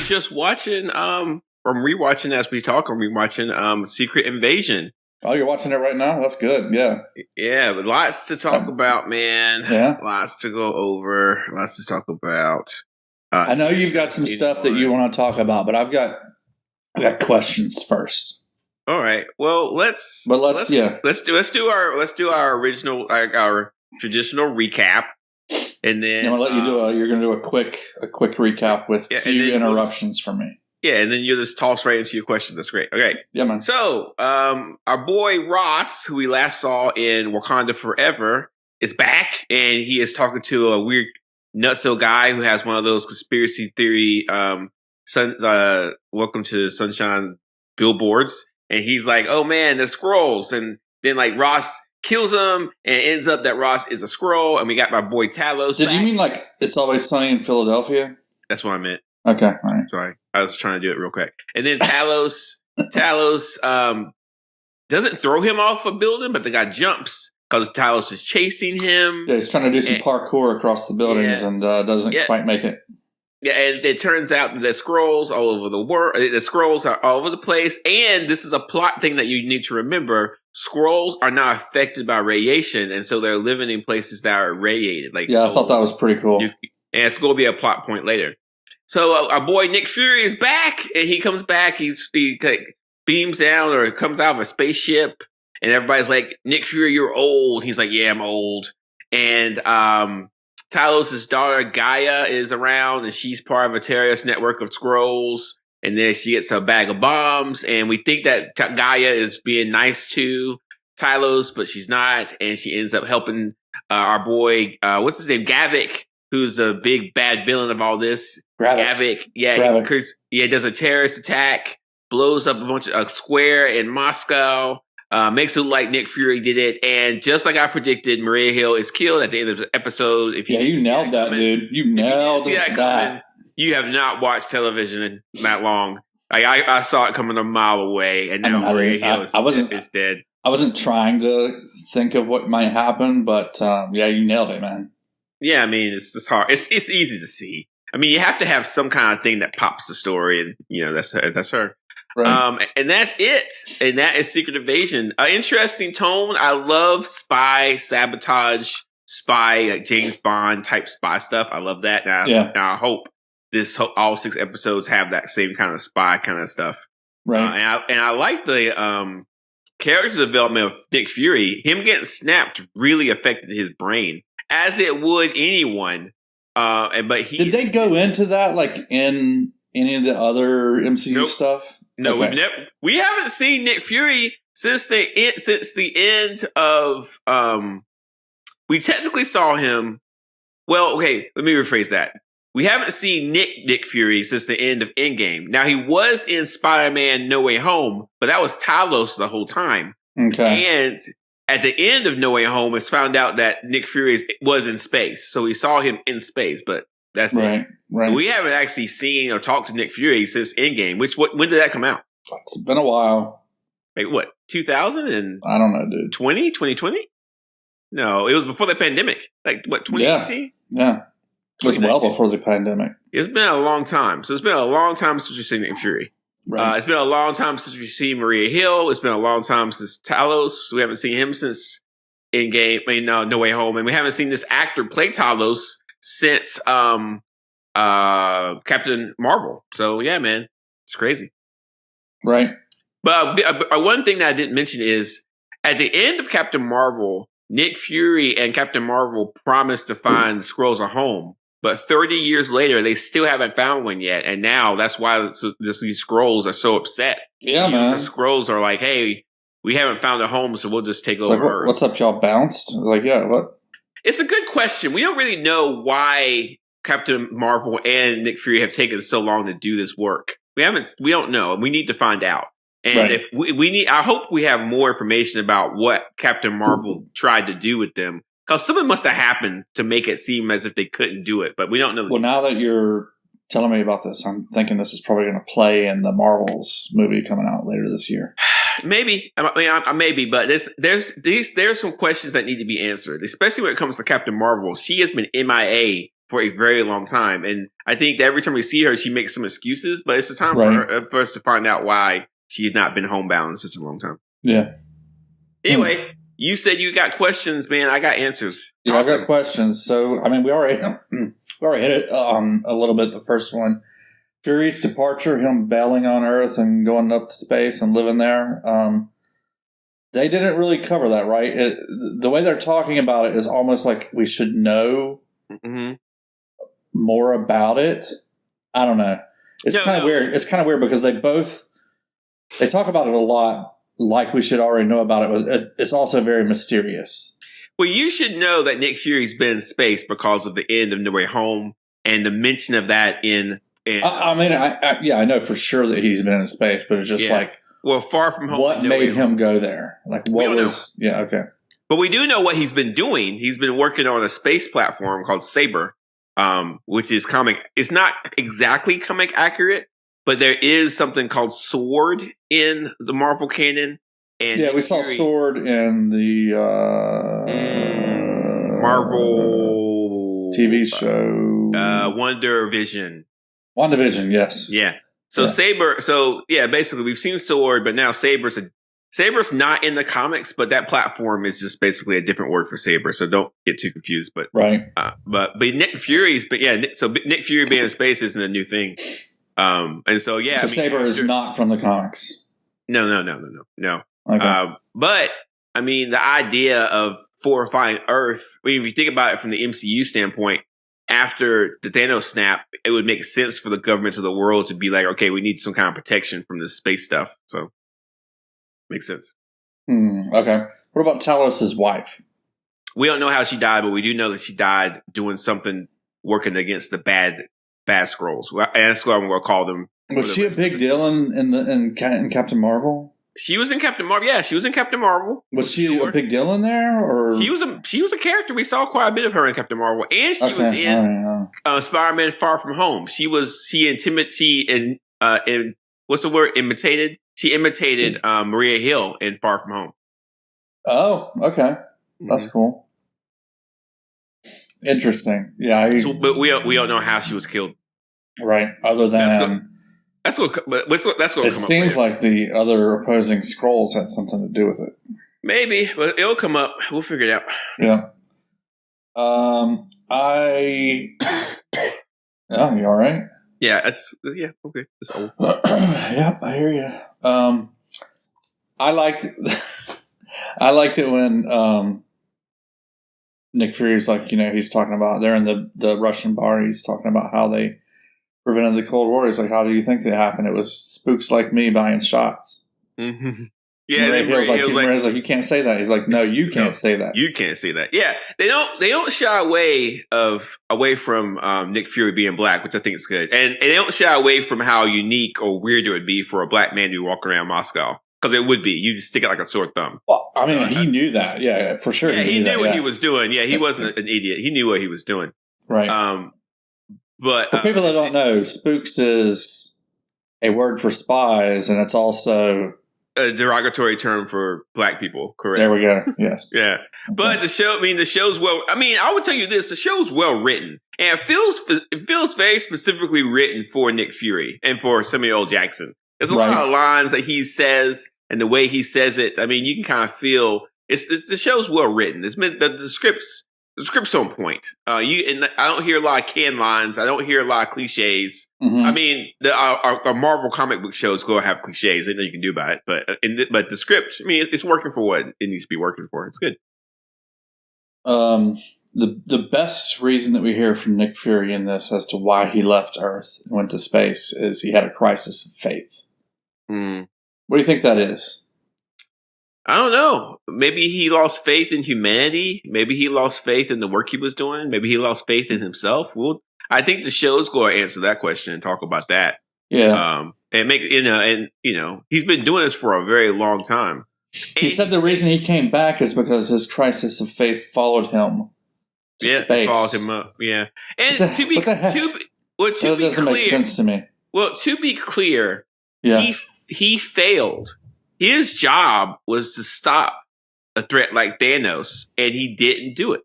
just watching. I'm rewatching as we talk. I'm rewatching Secret Invasion. Oh, you're watching it right now? That's good. Yeah. Yeah, but lots to talk about, man. Yeah. Lots to go over. Lots to talk about. I know you've got some stuff that you want to talk about, but I got questions first. All right. Well, let's do our original, like our traditional recap, and then I'm gonna let you you're gonna do a quick recap with a few interruptions from me. Yeah, and then you just toss right into your question. That's great. Okay. Yeah, man. So, our boy Ross, who we last saw in Wakanda Forever, is back, and he is talking to a weird nutso guy who has one of those conspiracy theory welcome to the Sunshine billboards, and he's like, "Oh man, the Skrulls," and then like Ross kills him, and it ends up that Ross is a Skrull, and we got my boy Talos. Did you mean like It's Always Sunny in Philadelphia? That's what I meant. Okay, all right. Sorry, I was trying to do it real quick. And then Talos doesn't throw him off a building, but the guy jumps because Talos is chasing him. Yeah, he's trying to do some parkour across the buildings and doesn't quite make it. Yeah, and it turns out that the Skrulls all over the world. The Skrulls are all over the place, and this is a plot thing that you need to remember. Skrulls are not affected by radiation, and so they're living in places that are radiated. Like, I thought that was pretty cool. And it's going to be a plot point later. So our boy Nick Fury is back, and he comes back. He beams down or comes out of a spaceship, and everybody's like, "Nick Fury, you're old." He's like, "Yeah, I'm old." And Talos' daughter Gaia is around, and she's part of a terrorist network of Skrulls. And then she gets a bag of bombs, and we think that Gaia is being nice to Talos, but she's not, and she ends up helping our boy, what's his name, Gavik, who's the big bad villain of all this. Gavik, does a terrorist attack, blows up a square in Moscow, makes it look like Nick Fury did it, and just like I predicted, Maria Hill is killed at the end of the episode. You nailed that, dude. You nailed that. You have not watched television that long. I saw it coming a mile away, and now Maria Hill is dead. I wasn't trying to think of what might happen, but you nailed it, man. Yeah, I mean, it's just hard. It's easy to see. I mean, you have to have some kind of thing that pops the story, and that's her. Right. And that's it. And that is Secret Invasion. An interesting tone. I love spy, sabotage, like James Bond type spy stuff. I love that. Now I hope all 6 episodes have that same kind of spy kind of stuff. Right. And I like the character development of Nick Fury. Him getting snapped really affected his brain, as it would anyone. Did they go into that like in any of the other MCU stuff? No, we haven't seen Nick Fury since the end of. We technically saw him. Well, okay, let me rephrase that. We haven't seen Nick Fury since the end of Endgame. Now he was in Spider-Man: No Way Home, but that was Talos the whole time. Okay, and at the end of No Way Home, it's found out that Nick Fury was in space, so we saw him in space. But that's it. Right. We haven't actually seen or talked to Nick Fury since Endgame. When did that come out? It's been a while. Like what? 2000 and I don't know, dude. 2020? No, it was before the pandemic. Like what? 2018? Yeah. It was well before the pandemic. It's been a long time. So it's been a long time since we've seen Nick Fury. Right. It's been a long time since we've seen Maria Hill. It's been a long time since Talos. We haven't seen him since Endgame. No Way Home. And we haven't seen this actor play Talos since Captain Marvel. So yeah, man, it's crazy. Right. But one thing that I didn't mention is at the end of Captain Marvel, Nick Fury and Captain Marvel promised to find the Skrulls a home. But 30 years later, they still haven't found one yet. And now that's why these Skrulls are so upset. Yeah, man. The Skrulls are like, hey, we haven't found a home, so we'll just take over Earth. What's up, y'all bounced? Like, yeah, what? It's a good question. We don't really know why Captain Marvel and Nick Fury have taken so long to do this work. We don't know, and we need to find out. And if we need, I hope we have more information about what Captain Marvel tried to do with them. Because something must have happened to make it seem as if they couldn't do it, but we don't know. Well, now that you're telling me about this, I'm thinking this is probably going to play in the Marvels movie coming out later this year. Maybe. Maybe, but there's some questions that need to be answered, especially when it comes to Captain Marvel. She has been MIA for a very long time. And I think that every time we see her, she makes some excuses, but it's the time for us to find out why she's not been homebound in such a long time. Yeah. Anyway, you said you got questions, man. I got answers. Yeah, I've got questions. So, I mean, we already hit it a little bit. The first one, Fury's departure, him bailing on Earth and going up to space and living there. They didn't really cover that, right? The way they're talking about it is almost like we should know more about it. I don't know. It's kind of weird. It's kind of weird because they talk about it a lot, like we should already know about it. It's also very mysterious. Well, you should know that Nick Fury's been in space because of the end of No Way Home and the mention of that in. I mean, I know for sure that he's been in space, but it's just like. Well, Far From Home. What made him go there? Like, what was... Know. Yeah, okay. But we do know what he's been doing. He's been working on a space platform called Saber, which is comic... It's not exactly comic accurate, but there is something called Sword in the Marvel canon. And yeah, we saw Sword in the... Marvel... TV show... WandaVision. WandaVision, yes. Yeah. So Saber, basically we've seen Sword, but now Saber's not in the comics, but that platform is just basically a different word for Saber. So don't get too confused. But but Nick Fury's, so Nick Fury being in space isn't a new thing. And so so Saber is not from the comics. No. Okay. But I mean, the idea of fortifying Earth. I mean, if you think about it from the MCU standpoint. After the Thanos snap, it would make sense for the governments of the world to be like, okay, we need some kind of protection from this space stuff. So, makes sense. Okay. What about Talos' wife? We don't know how she died, but we do know that she died doing something working against the bad Skrulls. And that's what I'm going to call them. Was she a big deal in Captain Marvel? She was in Captain Marvel. Yeah, she was in Captain Marvel. Was she a big deal in there, or she was a character? We saw quite a bit of her in Captain Marvel, and she was in Spider-Man: Far From Home. She what's the word? Imitated. She imitated Maria Hill in Far From Home. Oh, okay, that's cool. Interesting. Yeah, but we don't know how she was killed. Right. Other than. That's what it seems like the other opposing Skrulls had something to do with it. Maybe, but it'll come up. We'll figure it out. Yeah. Yeah, you all right? Yeah, okay. It's old. Yeah, I hear you. I liked it when Nick Fury's like, he's talking about they're in the Russian bar. He's talking about how they prevented the Cold War. He's like, how do you think that happened? It was spooks like me buying shots. Mm-hmm. Yeah, Ray's like, you can't say that. He's like, no, you can't say that. You can't say that. Yeah, they don't shy away from Nick Fury being black, which I think is good, and they don't shy away from how unique or weird it would be for a black man to walk around Moscow. Because it would be. You just stick it like a sore thumb. Well, I mean, he knew that. Yeah, for sure. Yeah, he knew what he was doing. Yeah, he wasn't an idiot. He knew what he was doing. Right. But for people that don't know, spooks is a word for spies, and it's also a derogatory term for black people. Correct. There we go. Yes. Yeah. But the show's I would tell you this: the show's well written, and it feels very specifically written for Nick Fury and for Samuel L. Jackson. There's a lot of lines that he says, and the way he says it. I mean, you can kind of feel the show's well written. The script's on point. I don't hear a lot of canned lines. I don't hear a lot of cliches. Mm-hmm. I mean, our Marvel comic book shows go have cliches. They know you can do about it, but the script, I mean, it's working for what it needs to be working for. It's good. The best reason that we hear from Nick Fury in this as to why he left Earth and went to space is he had a crisis of faith. Mm. What do you think that is? I don't know. Maybe he lost faith in humanity. Maybe he lost faith in the work he was doing. Maybe he lost faith in himself. Well, I think the show's going to answer that question and talk about that. Yeah. And he's been doing this for a very long time. He said the reason he came back is because his crisis of faith followed him. Yeah, followed him up. Yeah. And that doesn't make sense to me. Well, to be clear, he failed. His job was to stop a threat like Thanos, and he didn't do it.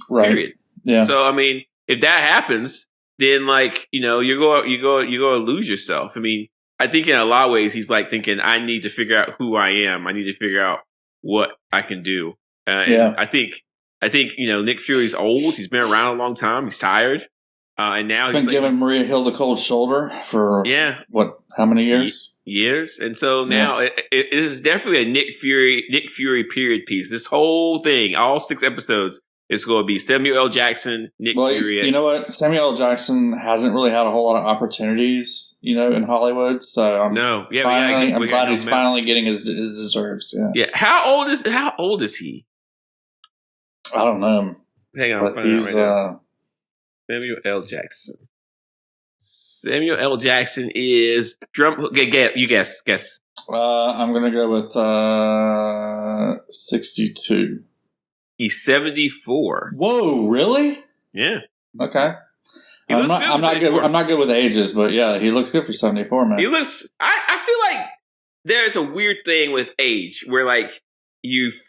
Right. Period. Yeah. So, I mean, if that happens, then like you go lose yourself. I mean, I think in a lot of ways he's like thinking, I need to figure out who I am. I need to figure out what I can do. And I think Nick Fury's old. He's been around a long time. He's tired, and now he's been giving Maria Hill the cold shoulder for how many years? Years, and so now it is definitely a Nick Fury period piece. This whole thing, all 6 episodes, is going to be Samuel L. Jackson, Nick Fury. You know what? Samuel L. Jackson hasn't really had a whole lot of opportunities, in Hollywood. So I'm glad he's finally getting his deserves. Yeah. How old is he? I don't know. Hang on, but he's Samuel L. Jackson. Samuel L. Jackson is you guess. I'm gonna go with 62. He's 74. Whoa, really? Yeah. Okay. I'm not good with ages, but yeah, he looks good for 74, man. He looks. I feel like there's a weird thing with age where like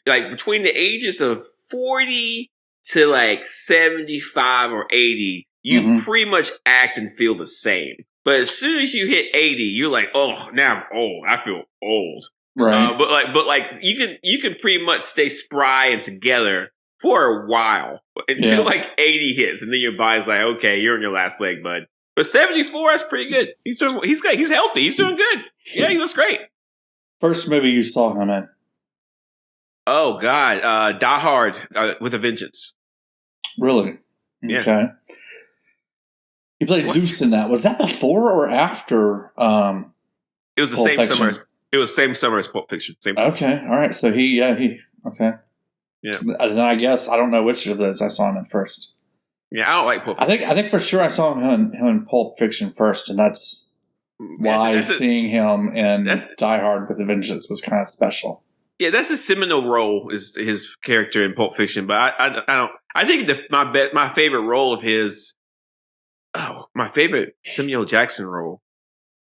between the ages of 40 to like 75 or 80. You pretty much act and feel the same. But as soon as you hit 80, you're like, oh, now I'm old. I feel old. Right. But you can pretty much stay spry and together for a while until like 80 hits, and then your body's like, okay, you're on your last leg, bud. But 74, that's pretty good. He's healthy. He's doing good. Yeah, he looks great. First movie you saw him in? Oh God, Die Hard with a Vengeance. Really? Yeah. Okay. He played Zeus in that. Was that before or after? It was the same summer. It was same summer as Pulp Fiction. Same summer. Okay, all right. So he okay. Yeah. Then I guess I don't know which of those I saw him in first. Yeah, I don't like Pulp Fiction. I think for sure I saw him in Pulp Fiction first, and that's why seeing him in Die Hard with a Vengeance was kind of special. Yeah, that's a seminal role, is his character in Pulp Fiction. But I don't. I think my favorite role of his. Oh, my favorite Samuel Jackson role.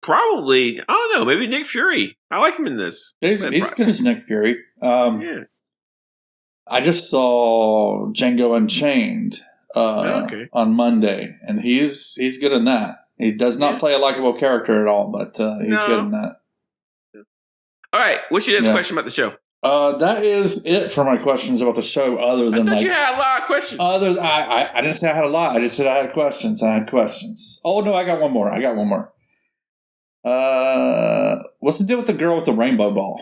Probably, I don't know, maybe Nick Fury. I like him in this. He's good as Nick Fury. Yeah. I just saw Django Unchained on Monday, and he's good in that. He does not play a likable character at all, but he's good in that. All right, what's your next question about the show? That is it for my questions about the show. Other than I thought you had a lot of questions. I didn't say I had a lot. I just said I had questions. Oh no, I got one more. What's the deal with the girl with the rainbow ball?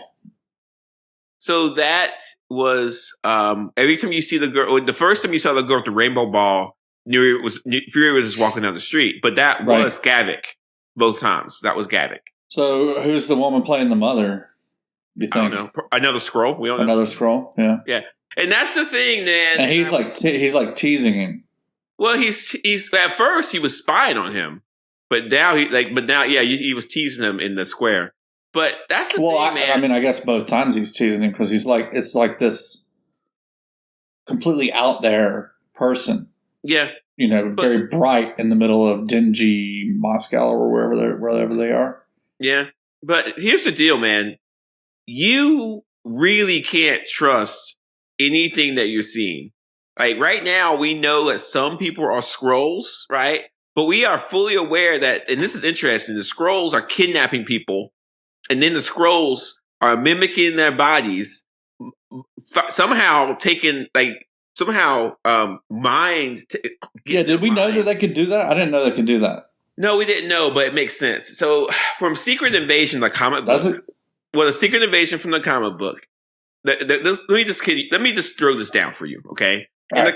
So that was every time you see the girl. The first time you saw the girl with the rainbow ball, Fury was just walking down the street, but that was Gavik. Both times, that was Gavik. So who's the woman playing the mother? You think? I don't know. Another Skrull. We don't know. Another Skrull. Yeah. Yeah, and that's the thing, man. And he's like teasing him. Well, he's at first he was spying on him, but now he was teasing him in the square. But that's the thing, man. I mean, I guess both times he's teasing him because it's like this completely out there person. Yeah. Very bright in the middle of dingy Moscow or wherever they are. Yeah. But here's the deal, man. You really can't trust anything that you're seeing. Like right now, we know that some people are Skrulls, right? But we are fully aware that, and this is interesting, the Skrulls are kidnapping people, and then the Skrulls are mimicking their bodies, somehow mind. Did we know that they could do that? I didn't know they could do that. No, we didn't know, but it makes sense. So from Secret Invasion, the comic book. Does it? Well, the Secret Invasion from the comic book. Let me just throw this down for you, okay? In the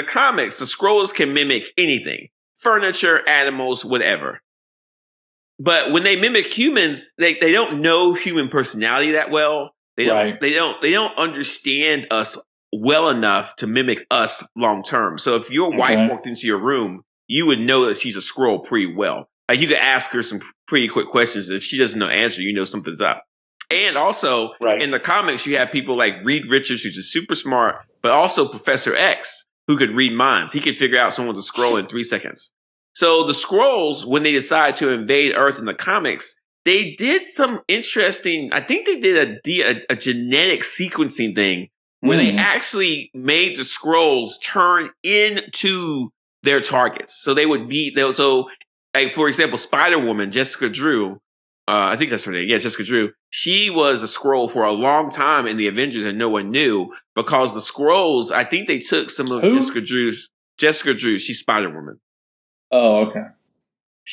comics, the Skrulls can mimic anything. Furniture, animals, whatever. But when they mimic humans, they don't know human personality that well. They don't understand us well enough to mimic us long term. So if your wife walked into your room, you would know that she's a Skrull pretty well. Like you could ask her some pretty quick questions. If she doesn't know the answer, you know something's up. And also in the comics, you have people like Reed Richards, who's just super smart, but also Professor X, who could read minds. He could figure out someone's a Skrull in 3 seconds. So the Skrulls, when they decided to invade Earth in the comics, they did some interesting. I think they did a genetic sequencing thing where they actually made the Skrulls turn into their targets. So they would be so like for example, Spider-Woman, Jessica Drew, I think that's her name. Yeah, Jessica Drew. She was a Skrull for a long time in the Avengers, and no one knew because the Skrulls. I think they took some of Jessica Drew. She's Spider-Woman. Oh, okay.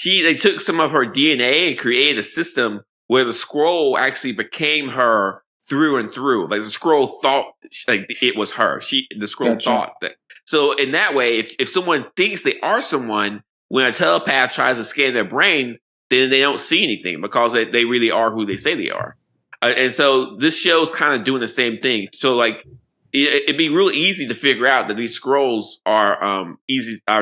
They took some of her DNA and created a system where the Skrull actually became her through and through. Like the Skrull thought like it was her. The Skrull thought that. So in that way, if someone thinks they are someone, when a telepath tries to scan their brain, then they don't see anything because they really are who they say they are. And so this show's kind of doing the same thing. So like it'd be real easy to figure out that these Skrulls are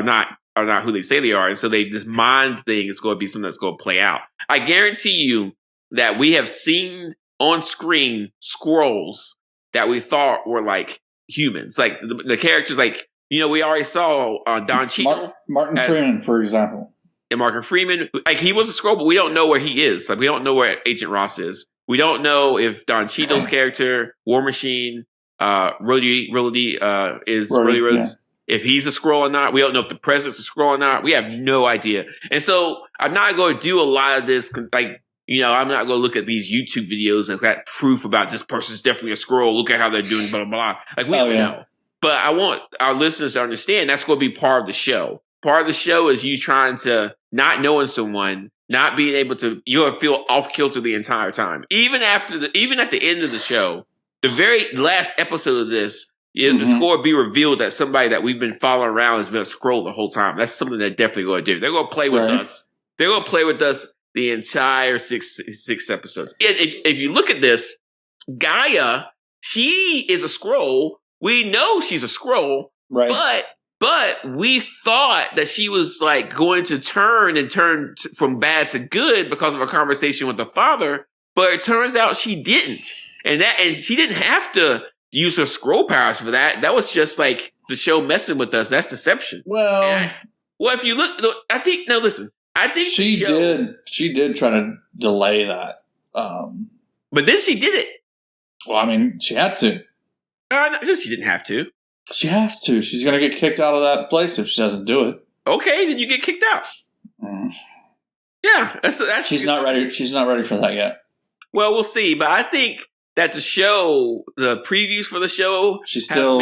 not who they say they are, and so this mind thing is going to be something that's going to play out. I guarantee you that we have seen on screen Skrulls that we thought were like humans, like the characters. Like we already saw Don Cheadle, Martin Freeman, for example, and Martin Freeman. Like he was a Skrull, but we don't know where he is. Like we don't know where Agent Ross is. We don't know if Don Cheadle's character, War Machine, Rhodey is Rhodey Rhodes. Yeah. If he's a Skrull or not, we don't know if the president's a Skrull or not. We have no idea. And so I'm not going to do a lot of this. Like, I'm not going to look at these YouTube videos and got proof about this person's definitely a Skrull. Look at how they're doing, blah, blah, blah. Like, we don't know. But I want our listeners to understand that's going to be part of the show. Part of the show is you trying to not knowing someone, not being able to, you'll feel off kilter the entire time. Even at the end of the show, the very last episode of this, the score be revealed that somebody that we've been following around has been a Skrull the whole time. That's something they're definitely going to do. They're going to play with us. They're going to play with us the entire six episodes. If you look at this, Gaia, she is a Skrull. We know she's a Skrull, right? But we thought that she was like going to turn from bad to good because of a conversation with the father. But it turns out she didn't, and she didn't have to use her Skrull powers for that. That was just like the show messing with us. That's deception. Well, if you look, I think she did try to delay that. But then she did it. Well, I mean, she had to. She didn't have to. She has to. She's going to get kicked out of that place if she doesn't do it. Okay, then you get kicked out. Yeah, that's. She's not ready. She's not ready for that yet. Well, we'll see. But I think that the previews for the show, she's still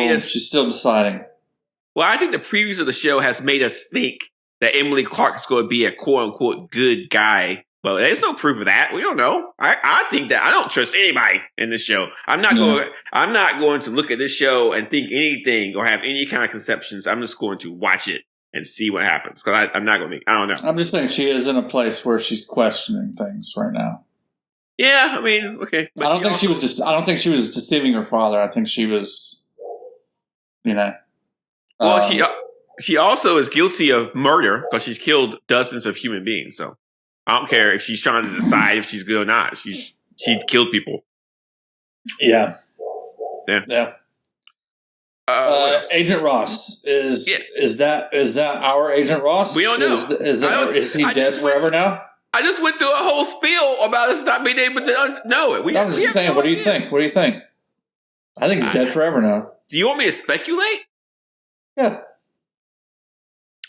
deciding. Well, I think the previews of the show has made us think that Emily Clark is going to be a quote unquote good guy, but there's no proof of that. We don't know. I think that I don't trust anybody in this show. I'm not going to look at this show and think anything or have any kind of conceptions. I'm just going to watch it and see what happens because I'm not going to. I don't know. I'm just saying she is in a place where she's questioning things right now. Yeah, I mean, okay. But I don't think she was deceiving her father. I think she was, Well, she also is guilty of murder because she's killed dozens of human beings. So I don't care if she's trying to decide if she's good or not. She killed people. Yeah. Yeah. Agent Ross is that our Agent Ross? We don't know. Is he dead forever now? I just went through a whole spiel about us not being able to know it. I'm just saying, what do you think? What do you think? I think he's dead forever now. Do you want me to speculate? Yeah.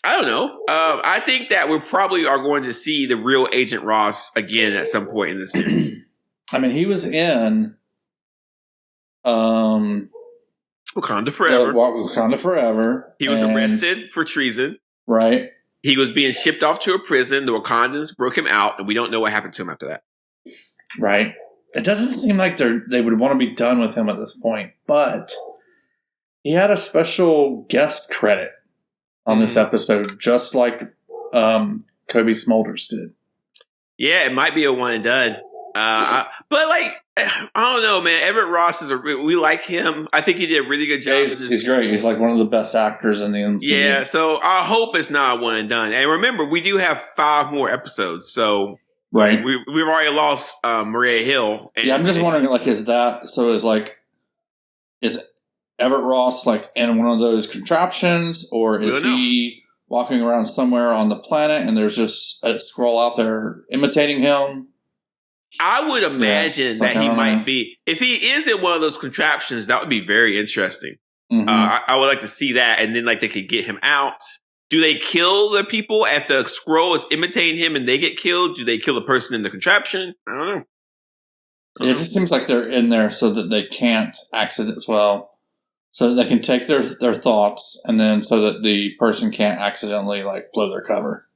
I don't know. I think that we probably are going to see the real Agent Ross again at some point in the series. I mean, he was in Wakanda Forever. Wakanda Forever. He was arrested for treason. Right. He was being shipped off to a prison. The Wakandans broke him out, and we don't know what happened to him after that. Right. It doesn't seem like they would want to be done with him at this point, but he had a special guest credit on this episode, just like Kobe Smulders did. Yeah, it might be a one and done. But like, I don't know, man. Everett Ross we like him. I think he did a really good job. He's great. He's like one of the best actors in the MCU. Yeah, so I hope it's not a one and done. And remember, we do have 5 more episodes, so right. We've already lost Maria Hill. Yeah, I'm just wondering, like, is Everett Ross like in one of those contraptions, or is he walking around somewhere on the planet and there's just a Skrull out there imitating him? I would imagine that he might be. If he is in one of those contraptions, that would be very interesting. Mm-hmm. I would like to see that, and then like they could get him out, do they kill the people if the scroll is imitating him and they get killed? Do they kill the person in the contraption? I don't know. It just seems like they're in there so that they can't so that they can take their thoughts, and then so that the person can't accidentally like blow their cover.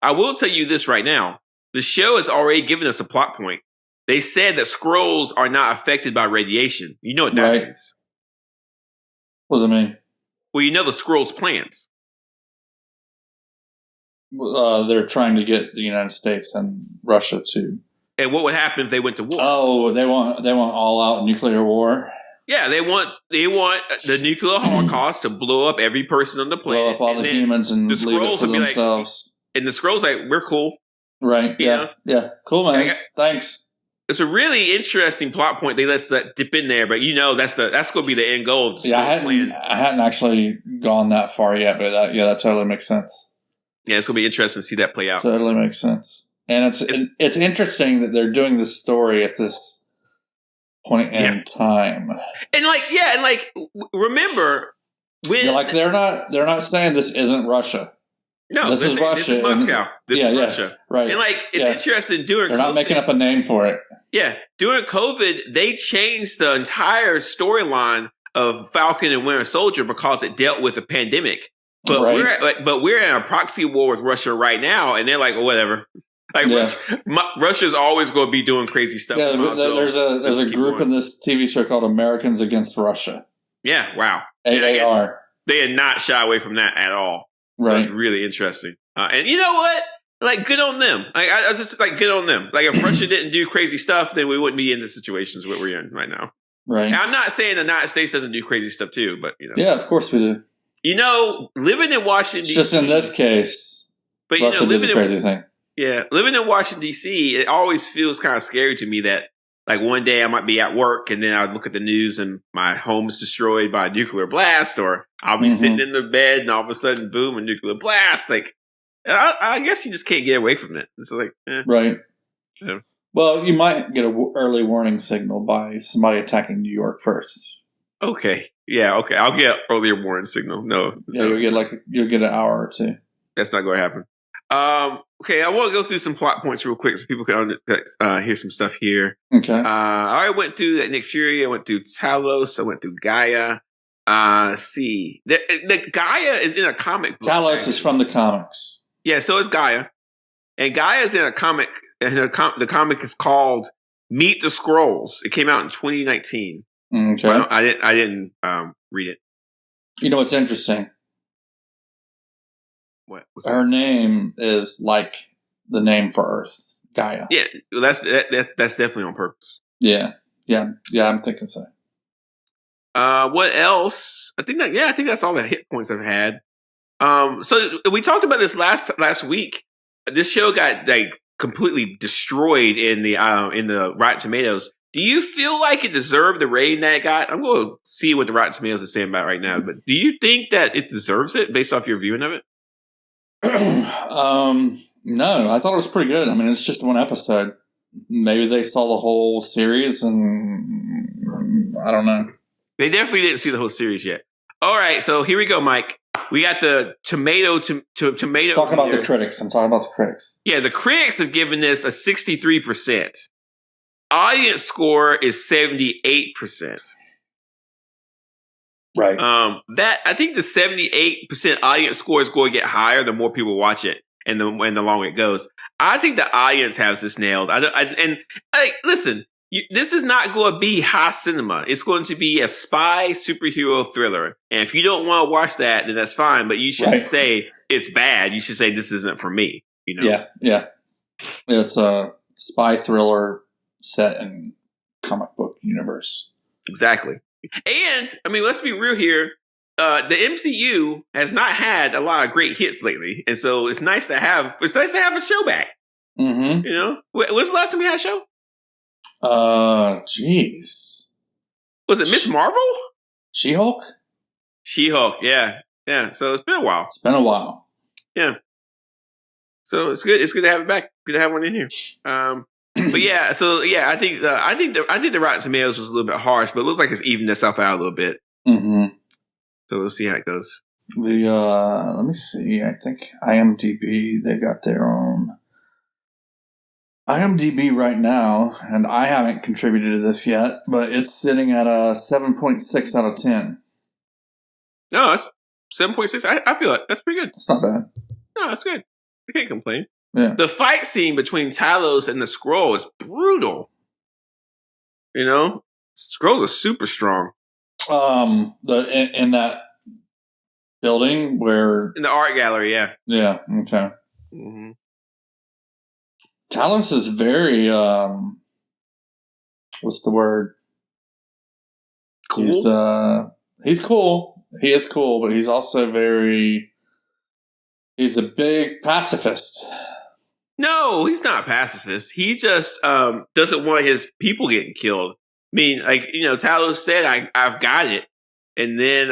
I will tell you this right now. The show has already given us a plot point. They said that scrolls are not affected by radiation. You know what that means. What does it mean? Well, you know the scrolls' plans. They're trying to get the United States and Russia to. And what would happen if they went to war? Oh, they want all out nuclear war. Yeah, they want the nuclear holocaust to blow up every person on the planet, blow up all the humans, and leave it for themselves. And the scrolls like, we're cool, right? Yeah, cool, man. Thanks. It's a really interesting plot point. They let that dip in there, but that's going to be the end goal. I hadn't actually gone that far yet, but that totally makes sense. Yeah, it's going to be interesting to see that play out. Totally makes sense. And it's interesting that they're doing this story at this point in time. And remember when they're not saying this isn't Russia. No, this is Russia. This is Moscow. This is Russia. Right. And it's interesting doing. They're not making up a name for it. Yeah, during COVID, they changed the entire storyline of Falcon and Winter Soldier because it dealt with a pandemic. But we're in a proxy war with Russia right now, and they're like, well, whatever. Russia's always going to be doing crazy stuff. Yeah, there's a group in this TV show called Americans Against Russia. Yeah, wow. AAR. They had not shy away from that at all. So it's really interesting. And you know what? Good on them. I was just good on them. If Russia didn't do crazy stuff, then we wouldn't be in the situations that we're in right now. Right. And I'm not saying the United States doesn't do crazy stuff too, but Yeah, of course we do. Living in Washington D.C. Just in this case, but Russia did the crazy thing. Yeah, living in Washington D.C., it always feels kind of scary to me that one day I might be at work and then I'd look at the news and my home's destroyed by a nuclear blast, or I'll be sitting in the bed and all of a sudden, boom, a nuclear blast. I guess you just can't get away from it. It's right. Yeah. Well, you might get an early warning signal by somebody attacking New York first. Okay. Yeah. Okay. I'll get an earlier warning signal. No. Yeah, you'll get an hour or two. That's not going to happen. Okay, I want to go through some plot points real quick so people can hear some stuff here. Okay. I went through that Nick Fury. I went through Talos. I went through Gaia. Let's see. The Gaia is in a comic book. Talos is from the comics. Yeah, so is Gaia. And Gaia is in a comic. And the comic is called Meet the Skrulls. It came out in 2019. Okay. Well, I didn't read it. You know what's interesting? What? Her name is like the name for Earth, Gaia. Yeah, that's definitely on purpose. Yeah, I'm thinking so. What else? I think that's all the hit points I've had. So we talked about this last week. This show got completely destroyed in the Rotten Tomatoes. Do you feel like it deserved the rating that it got? I'm going to see what the Rotten Tomatoes is saying about it right now. But do you think that it deserves it based off your viewing of it? No, I thought it was pretty good. I mean, it's just one episode. Maybe they saw the whole series, and I don't know. They definitely didn't see the whole series yet. All right, so here we go, Mike. We got the tomato. Talking about the critics. I'm talking about the critics. Yeah, the critics have given this a 63%. Audience score is 78%. Right. I think the 78% audience score is going to get higher the more people watch it, and the longer it goes. I think the audience has this nailed. Listen, this is not going to be high cinema. It's going to be a spy superhero thriller, and if you don't want to watch that, then that's fine. But you shouldn't say it's bad. You should say this isn't for me. Yeah. It's a spy thriller set in comic book universe. Exactly. And I mean, let's be real here. The MCU has not had a lot of great hits lately, and so it's nice to have a show back. Mm-hmm. When's the last time we had a show? Jeez. Was it Miss Marvel? She-Hulk? She-Hulk, yeah. So it's been a while. Yeah. So it's good. It's good to have it back. Good to have one in here. But yeah, I think the Rotten Tomatoes was a little bit harsh, but it looks like it's evened itself out a little bit. Mm-hmm. So we'll see how it goes. Let me see. I think IMDb, they got their own IMDb right now, and I haven't contributed to this yet, but it's sitting at a 7.6 out of 10. No, that's 7.6. I feel like that's pretty good. It's not bad. No, that's good. I can't complain. Yeah. The fight scene between Talos and the Skrull is brutal. You know, Skrulls are super strong. In that building where in the art gallery, yeah. Yeah. Okay. Mm-hmm. Talos is very what's the word? Cool. He's cool. He is cool, but he's also he's a big pacifist. No, he's not a pacifist. He just doesn't want his people getting killed. I mean, like, you know, Talos said, I've got it. And then,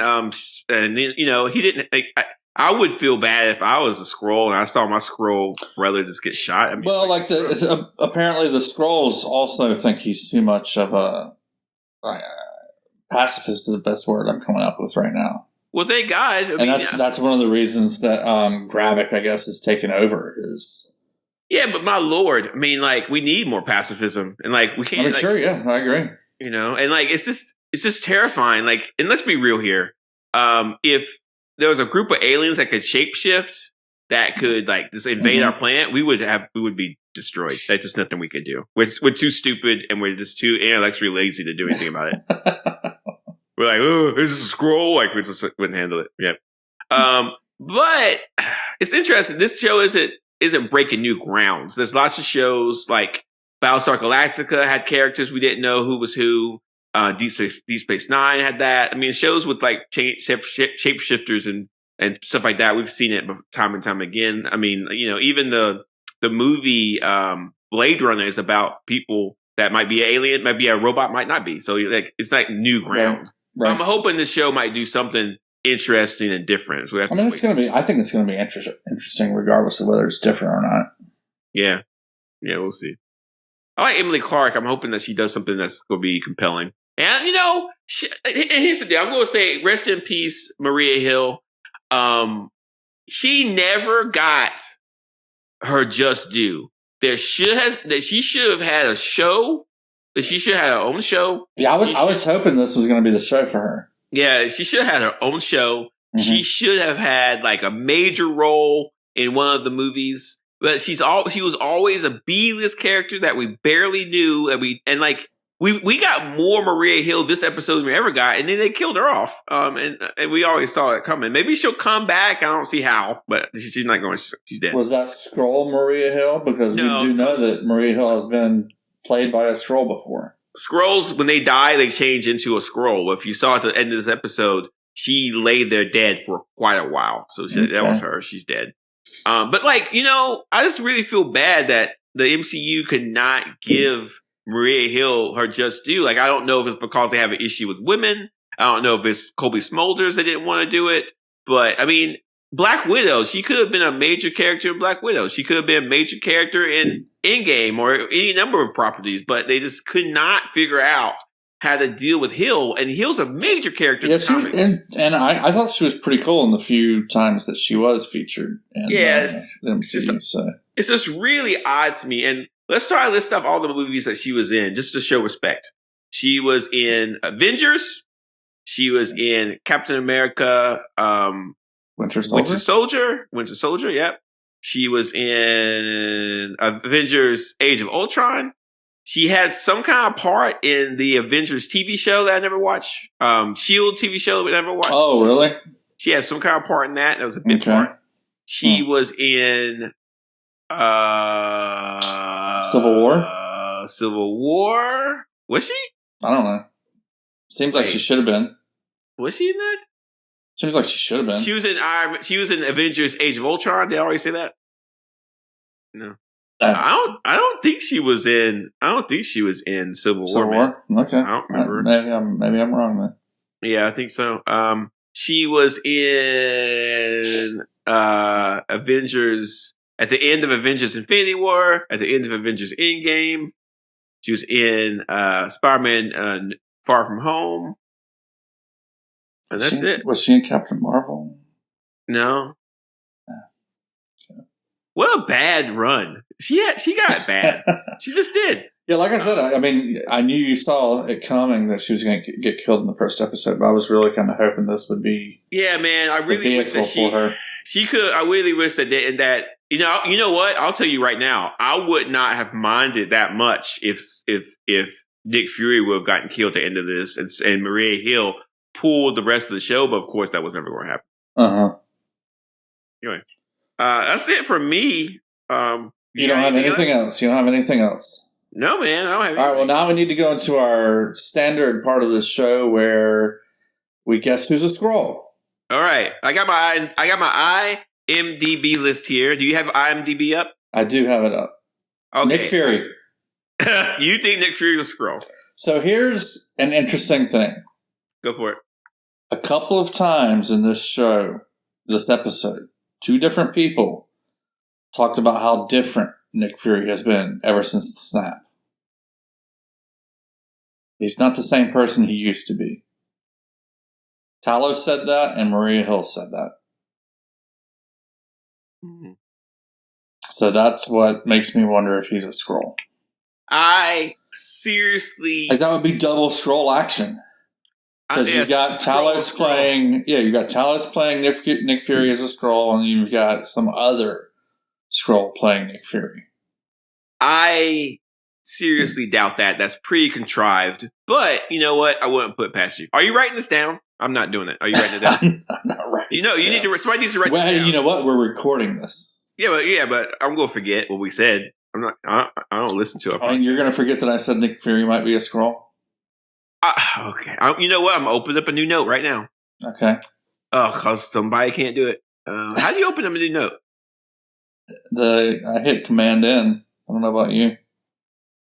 you know, he didn't, like, I would feel bad if I was a Skrull and I saw my Skrull brother just get shot. I mean, well, apparently the Skrulls also think he's too much of a pacifist is the best word I'm coming up with right now. Well, thank God. I mean, that's one of the reasons that Gravik, I guess, is taken over. Yeah, but my lord, I mean, like, we need more pacifism, and like, we can't. I mean, sure, yeah, I agree. You know, and like, it's just terrifying. Like, and let's be real here. If there was a group of aliens that could shapeshift, that could like just invade our planet, we would be destroyed. That's just nothing we could do. We're too stupid, and we're just too intellectually lazy to do anything about it. We're like, oh, this is a Skrull. Like, we just wouldn't handle it. Yeah. But it's interesting. This show isn't breaking new grounds. There's lots of shows like Battlestar Galactica had characters we didn't know who was who. Deep Space Nine had that. I mean, shows with like shapeshifters and stuff like that. We've seen it time and time again. I mean, you know, even the movie Blade Runner is about people that might be an alien, might be a robot, might not be. So like, it's like new ground. Right. I'm hoping this show might do something interesting and different. So I mean, it's going to be. I think it's going to be interesting, regardless of whether it's different or not. Yeah, we'll see. I like Emily Clark. I'm hoping that she does something that's going to be compelling. And you know, here's the deal. I'm going to say, rest in peace, Maria Hill. She never got her just due. She should have had a show. That she should have had her own show. Yeah, I was hoping this was going to be the show for her. Yeah, she should have had her own show. Mm-hmm. She should have had like a major role in one of the movies. But she was always a B-list character that we barely knew. We got more Maria Hill this episode than we ever got, and then they killed her off. And we always saw it coming. Maybe she'll come back. I don't see how, but she's not going. She's dead. Was that Skrull Maria Hill? Because we do know that Maria Hill has been played by a Skrull before. Skrulls, when they die, they change into a Skrull. If you saw at the end of this episode, she laid there dead for quite a while. So that was her. She's dead. But like, you know, I just really feel bad that the MCU could not give Maria Hill her just due. Like, I don't know if it's because they have an issue with women. I don't know if it's Kobe Smulders that didn't want to do it. But I mean, Black Widow, she could have been a major character in Black Widow. She could have been a major character in Endgame or any number of properties, but they just could not figure out how to deal with Hill. And Hill's a major character in the comics. And I thought she was pretty cool in the few times that she was featured in the MCU. It's just really odd to me. And let's try to list off all the movies that she was in, just to show respect. She was in Avengers. She was in Captain America, Winter Soldier, yep. She was in Avengers Age of Ultron. She had some kind of part in the Avengers TV show that I never watched. S.H.I.E.L.D. TV show that I never watched. Oh, really? She had some kind of part in that. That was a big part. She was in Civil War? Was she? I don't know. Seems like she should have been. Was she in that? Seems like she should have been. She was in Avengers Age of Ultron. Did I always say that? No. I don't think she was in Civil War. Okay. I don't remember. Maybe I'm wrong then. Yeah, I think so. She was in Avengers at the end of Avengers Infinity War, at the end of Avengers Endgame. She was in Spider-Man Far From Home. And that's it. Was she in Captain Marvel? No. What a bad run. She got bad. She just did. Yeah, like I said, I mean, I knew you saw it coming that she was going to get killed in the first episode, but I was really kind of hoping this would be man, I really wish that she could. I really wish that you know what? I'll tell you right now, I would not have minded that much if Nick Fury would have gotten killed at the end of this, and Maria Hill pulled the rest of the show, but of course that was never going to happen. Anyway, that's it for me. You don't have anything else? You don't have anything else? No, man, I don't have anything. All right, well, now we need to go into our standard part of the show where we guess who's a Skrull. All right, I got my IMDb list here. Do you have IMDb up? I do have it up. Okay. Nick Fury. You think Nick Fury's a Skrull? So here's an interesting thing. Go for it. A couple of times in this episode, two different people talked about how different Nick Fury has been ever since the snap. He's not the same person he used to be. Talos said that, and Maria Hill said that. Mm-hmm. So that's what makes me wonder if he's a Skrull. I seriously... Like, that would be double Skrull action. Because you've got Talos playing... Yeah, you've got Talos playing Nick Fury as a Skrull, and you've got some other Skrull playing Nick Fury. I seriously doubt that. That's pretty contrived. But, you know what? I wouldn't put it past you. Are you writing this down? I'm not doing it. Are you writing it down? I'm not writing it down. Need to... Somebody needs to write this down. You know what? We're recording this. Yeah, but I'm going to forget what we said. I don't listen to it. I mean, you're going to forget that I said Nick Fury might be a Skrull? Okay. You know what? I'm going to open up a new note right now. Okay. Oh, because somebody can't do it. How do you open up a new note? I hit Command N. I don't know about you.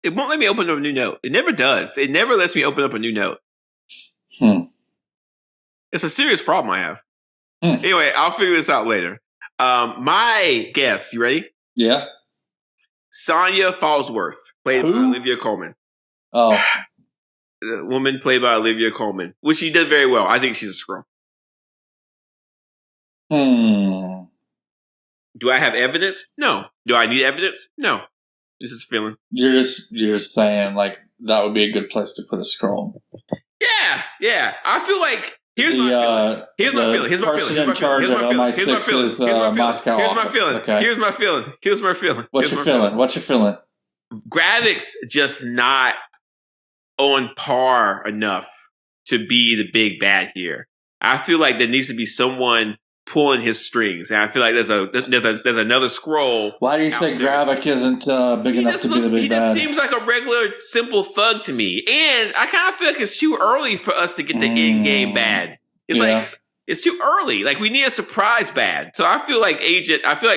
It won't let me open up a new note. It never does. It never lets me open up a new note. It's a serious problem I have. Anyway, I'll figure this out later. My guess, you ready? Yeah. Sonya Fallsworth, played by Olivia Colman. Oh. The woman played by Olivia Colman, which she did very well. I think she's a Skrull. Do I have evidence? No. Do I need evidence? No. This is feeling. You're just saying like that would be a good place to put a Skrull. Yeah. I feel like here's my feeling. Here's my feeling. Here's my feeling. Here's my feeling. What's your feeling? Gravik's just not on par enough to be the big bad here. I feel like there needs to be someone pulling his strings, and I feel like there's another Skrull. Why do you say Gravik isn't big enough to be the big bad? He just seems like a regular, simple thug to me, and I kind of feel like it's too early for us to get the in-game bad. It's like it's too early. Like we need a surprise bad. So I feel like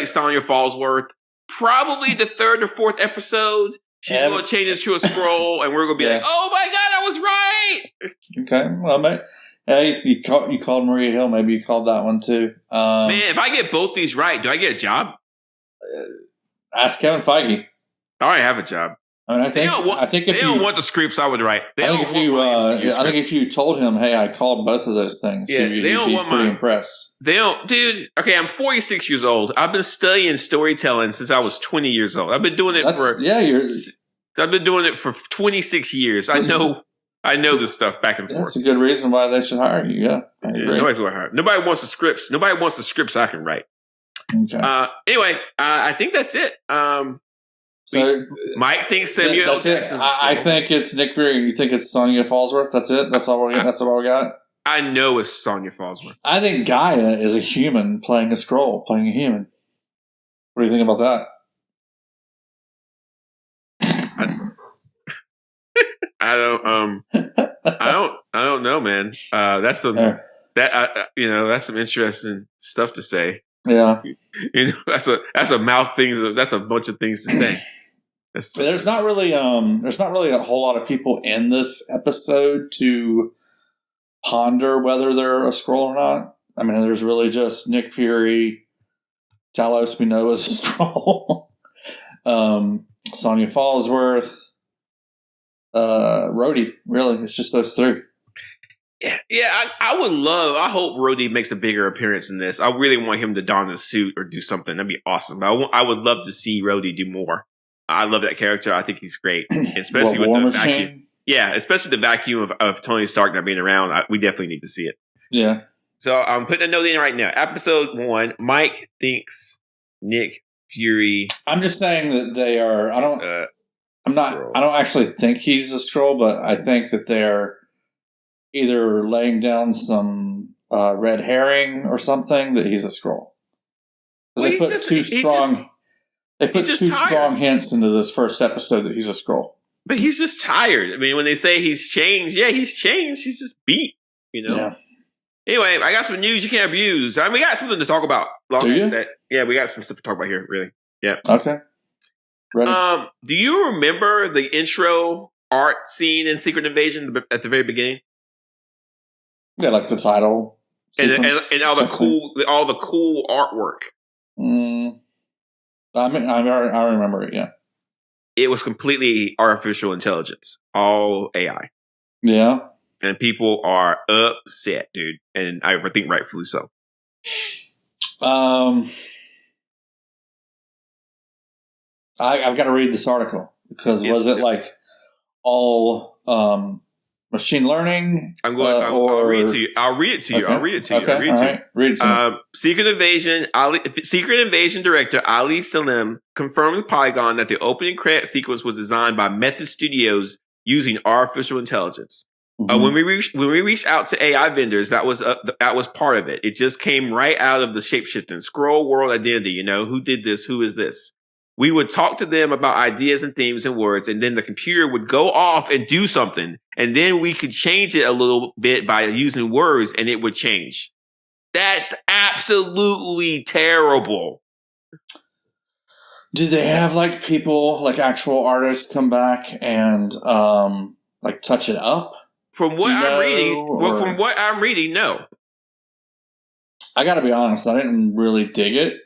Sonya Fallsworth, probably the third or fourth episode, she's going to change this to a Skrull, and we're going to be like, "Oh my god, I was right." Okay, well, mate. Hey, you called Maria Hill. Maybe you called that one too. Man, if I get both these right, do I get a job? Ask Kevin Feige. I already have a job. I mean, I think if they don't want the scripts I would write. I think if you told him, "Hey, I called both of those things," they don't want pretty impressed. They don't, dude. Okay, I'm 46 years old. I've been studying storytelling since I was 20 years old. I've been doing it I've been doing it for 26 years. I know this stuff back and forth. That's a good reason why they should hire you. Yeah, nobody's going to hire. Nobody wants the scripts. Nobody wants the scripts I can write. Okay. Anyway, I think that's it. Mike thinks Samuel Jackson. I think it's Nick Fury. You think it's Sonya Fallsworth? That's it. That's all we got. I know it's Sonya Fallsworth. I think Gaia is a human playing a Skrull, playing a human. What do you think about that? I don't know, man. That's some that's some interesting stuff to say. Yeah, that's a mouth things. That's a bunch of things to say. There's not really a whole lot of people in this episode to ponder whether they're a Skrull or not. I mean, there's really just Nick Fury, Talos we know is a Skrull, Sonya Fallsworth, Rhodey. Really, it's just those three. Yeah, I would love. I hope Rhodey makes a bigger appearance in this. I really want him to don a suit or do something. That'd be awesome. But I would love to see Rhodey do more. I love that character. I think he's great, especially with War the Machine? vacuum. Yeah, especially with the vacuum of Tony Stark not being around. We definitely need to see it. Yeah. So I'm putting a note in right now. Episode 1. Mike thinks Nick Fury. I'm just saying that they are. I don't actually think he's a Skrull, but I think that they're either laying down some red herring or something that he's a Skrull. Because they put two strong hints into this first episode that he's a Skrull. But he's just tired. I mean, when they say he's changed, yeah, he's changed. He's just beat, Yeah. Anyway, I got some news you can't abuse. I mean, we got something to talk about. Do you? Yeah, we got some stuff to talk about here, really. Yeah. Okay. Ready? Do you remember the intro art scene in Secret Invasion at the very beginning? Yeah, like the title and all the cool artwork. I remember it. Yeah, it was completely artificial intelligence, all AI. Yeah, and people are upset, dude, and I think rightfully so. I've got to read this article because was it like all machine learning? I'll read it to you. I'll read it to you. Okay. Read it to me. Secret Invasion director Ali Salim confirmed with Polygon that the opening credit sequence was designed by Method Studios using artificial intelligence. Mm-hmm. When we reached out to AI vendors, that was part of it. It just came right out of the shapeshifting Skrull world identity. Who did this? Who is this? We would talk to them about ideas and themes and words, and then the computer would go off and do something, and then we could change it a little bit by using words, and it would change. That's absolutely terrible. Do they have people, actual artists come back and touch it up? From what I'm reading, no. I got to be honest, I didn't really dig it.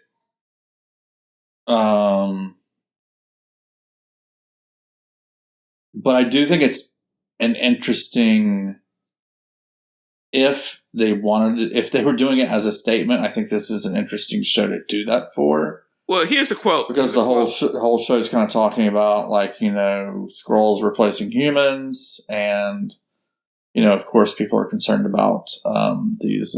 But I do think it's an interesting. If they were doing it as a statement, I think this is an interesting show to do that for. Well, here's the quote because the whole show is kind of talking about Skrulls replacing humans, and of course, people are concerned about these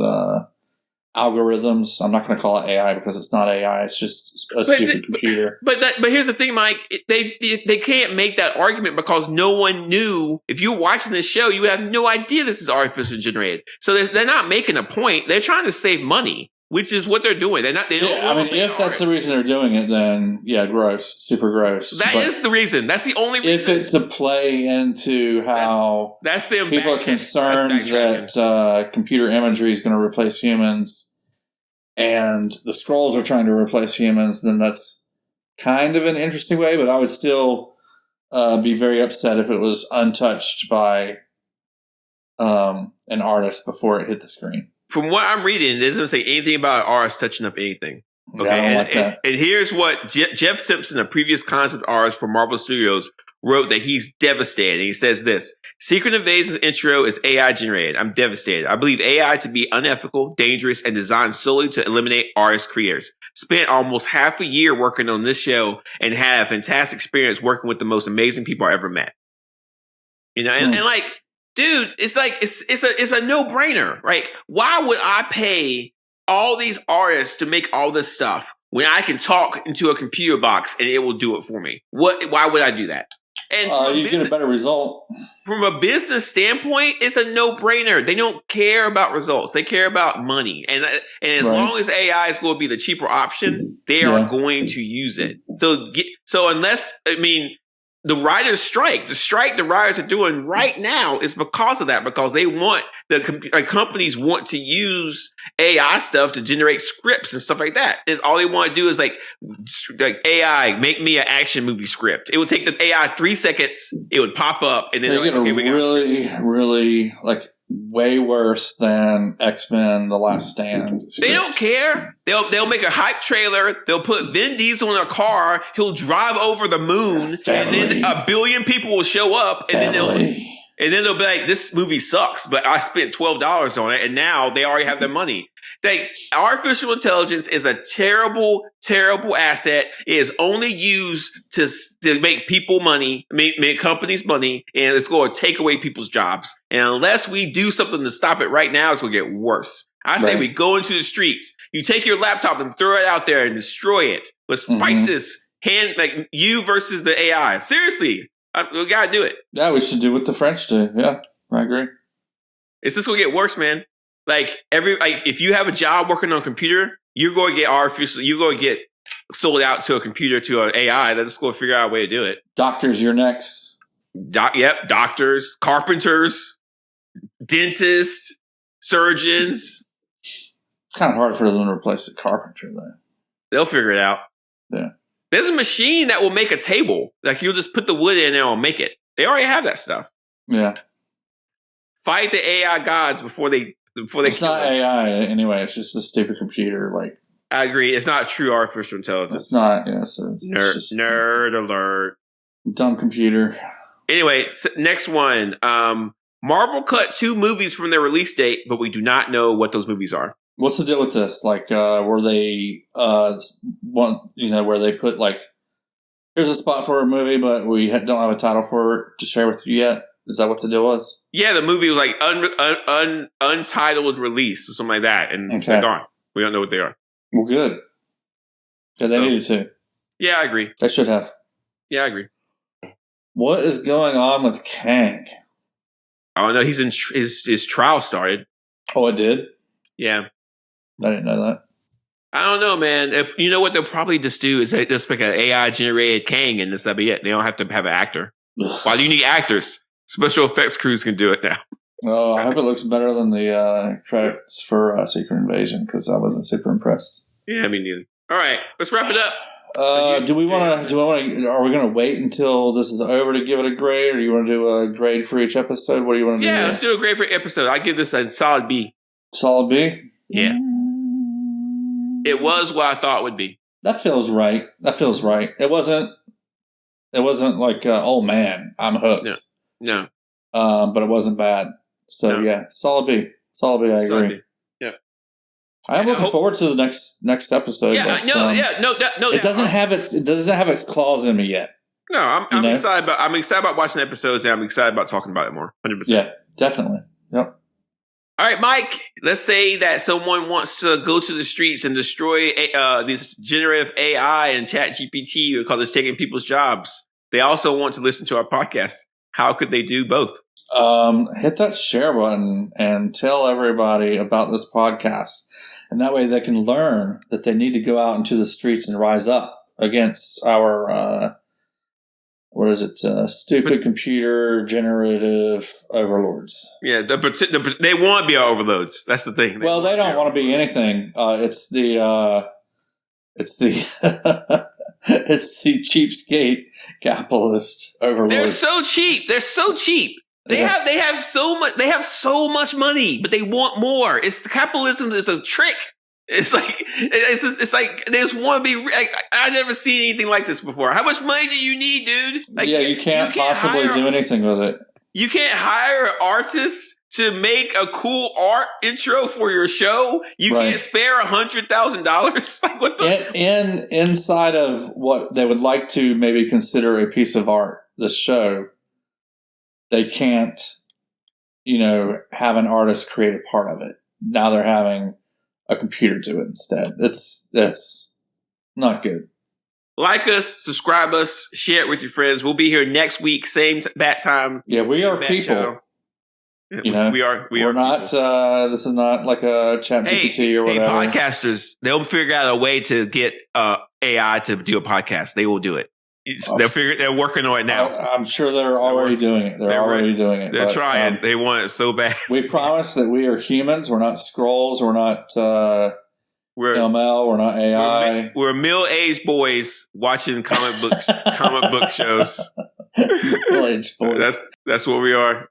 algorithms. I'm not going to call it AI because it's not AI. It's just a stupid computer. But here's the thing, Mike. They can't make that argument because no one knew. If you're watching this show, you have no idea this is artificially generated. So they're not making a point. They're trying to save money, which is what they're doing. If that's the reason they're doing it, then yeah, gross, super gross. That is the reason. That's the only reason. If it's a play into how that's them people are concerned that computer imagery is going to replace humans, and the Skrulls are trying to replace humans, then that's kind of an interesting way. But I would still be very upset if it was untouched by an artist before it hit the screen. From what I'm reading, it doesn't say anything about artists touching up anything. Okay, yeah, and here's what Jeff Simpson, a previous concept artist for Marvel Studios, wrote that he's devastated. He says this: Secret Invasion's intro is AI generated. I'm devastated. I believe AI to be unethical, dangerous, and designed solely to eliminate artist creators. Spent almost half a year working on this show and had a fantastic experience working with the most amazing people I ever met. And dude, it's a no-brainer. Right? Why would I pay all these artists to make all this stuff when I can talk into a computer box and it will do it for me? Why would I do that? And you get a better result. From a business standpoint, it's a no-brainer. They don't care about results. They care about money. And as long as AI is going to be the cheaper option, they are going to use it. So unless, the writers' strike, the writers are doing right now is because of that, because they want companies want to use AI stuff to generate scripts and stuff like that. Is all they want to do is like AI make me an action movie script. It would take the AI 3 seconds. It would pop up and then they're really way worse than X-Men: The Last Stand. They don't care. They'll make a hype trailer. They'll put Vin Diesel in a car. He'll drive over the moon, and then 1 billion people will show up, and then And then they'll be like, this movie sucks, but I spent $12 on it, and now they already have their money. Artificial intelligence is a terrible, terrible asset. It is only used to make people money, make companies money, and it's going to take away people's jobs. And unless we do something to stop it right now, it's going to get worse. I say we go into the streets. You take your laptop and throw it out there and destroy it. Let's fight this like you versus the AI. Seriously. We gotta do it. Yeah, we should do what the French do. Yeah, I agree. It's just gonna get worse, man. If you have a job working on a computer, you're going to get artificial. You're going to get sold out to a computer, to an AI. That's going to figure out a way to do it. Doctors, you're next. Doctors, carpenters, dentists, surgeons. It's kind of hard for them to replace a carpenter, though. They'll figure it out. Yeah. There's a machine that will make a table. Like, you'll just put the wood in there and it'll make it. They already have that stuff. Yeah. Fight the AI gods before they It's not AI anyway. It's just a stupid computer. Like, I agree. It's not true artificial intelligence. It's not. Yeah. So it's just nerd alert. Dumb computer. Anyway, next one. Marvel cut 2 movies from their release date, but we do not know what those movies are. What's the deal with this? Like, were they where they put like, here's a spot for a movie, but we don't have a title for it to share with you yet? Is that what the deal was? Yeah, the movie was like untitled release or something like that, and they're gone. We don't know what they are. Well, good. Yeah, they needed to. Yeah, I agree. They should have. Yeah, I agree. What is going on with Kang? Oh no, he's in his trial started. Oh, it did? Yeah. I didn't know that. I don't know, man. If you know what they'll probably just do is they just pick an AI generated Kang and that'll be it. They don't have to have an actor. Why do you need actors? Special effects crews can do it now. Oh, I hope it looks better than the credits for Secret Invasion because I wasn't super impressed. Yeah, me neither. All right, let's wrap it up. Do we want to? Are we going to wait until this is over to give it a grade, or do you want to do a grade for each episode? What do you want to do? Yeah, let's do a grade for episode. I give this a solid B. Solid B. Yeah. It was what I thought it would be. That feels right. It wasn't like, oh man, I'm hooked. No. But it wasn't bad. So yeah, solid B. Solid B. I agree. B. Yeah. I am looking forward to the next episode. Yeah. But, it doesn't have its claws in me yet. No, I'm excited about watching the episodes, and I'm excited about talking about it more. 100%. Yeah, definitely. Yep. All right, Mike, let's say that someone wants to go to the streets and destroy this generative AI and ChatGPT because it's taking people's jobs. They also want to listen to our podcast. How could they do both? Hit that share button and tell everybody about this podcast. And that way they can learn that they need to go out into the streets and rise up against our, stupid computer generative overlords. Yeah, they want to be our overloads. That's the thing. Well, they don't want to be anything. It's the it's the cheapskate capitalist overlords. They're so cheap. They have so much money, but they want more. It's the capitalism is a trick. It's like they just want to be. Like, I've never seen anything like this before. How much money do you need, dude? Like, yeah, you can't possibly do anything with it. You can't hire an artist to make a cool art intro for your show. You can't spare $100,000. Like, what the? Inside of what they would like to maybe consider a piece of art, the show, they can't, have an artist create a part of it. Now they're having a computer do it instead. That's not good. Like us, subscribe us, share it with your friends. We'll be here next week, same bat time. Yeah, we are people. Yeah, we are. We're not. This is not like a ChatGPT or whatever. Hey, podcasters, they'll figure out a way to get AI to do a podcast. They will do it. They're working on it now. I'm sure they're already doing it. They're already doing it. They're trying. They want it so bad. We promise that we are humans. We're not Skrulls. We're not ML. We're not AI. We're middle-aged boys watching comic book shows. Middle-aged boys. That's what we are.